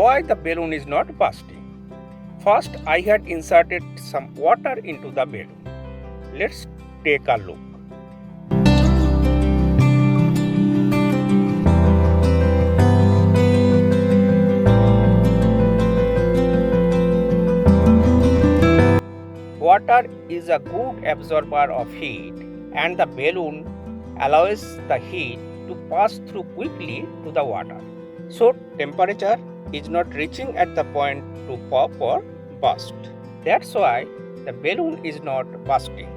why the balloon is not bursting? First, I had inserted some water into the balloon. Let's take a look. Water is a good absorber of heat, and the balloon allows the heat to pass through quickly to the water. So temperature is not reaching at the point to pop or burst. That's why the balloon is not bursting.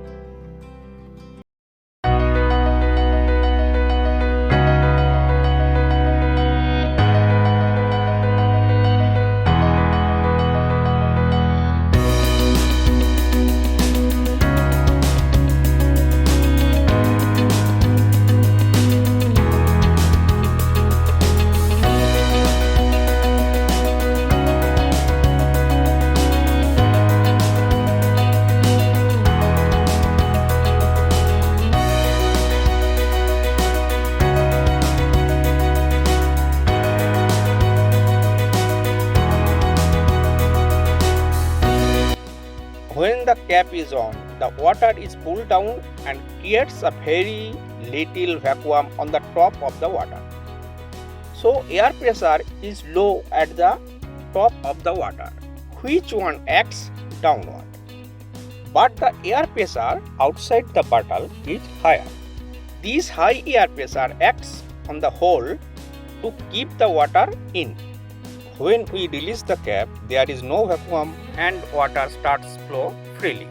When the cap is on, the water is pulled down and creates a very little vacuum on the top of the water. So air pressure is low at the top of the water, which one acts downward. But the air pressure outside the bottle is higher. This high air pressure acts on the hole to keep the water in. When we release the cap, there is no vacuum and water starts flow freely.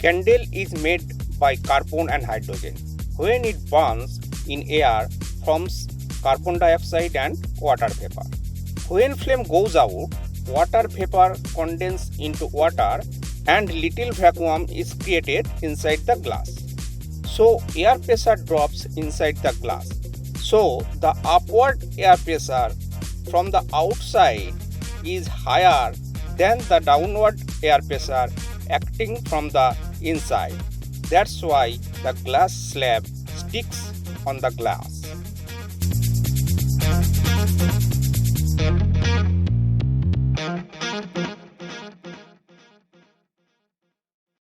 Candle is made by carbon and hydrogen. When it burns in air, forms carbon dioxide and water vapor. When flame goes out, water vapor condenses into water and little vacuum is created inside the glass. So air pressure drops inside the glass. So the upward air pressure from the outside is higher than the downward air pressure acting from the inside. That's why the glass slab sticks on the glass.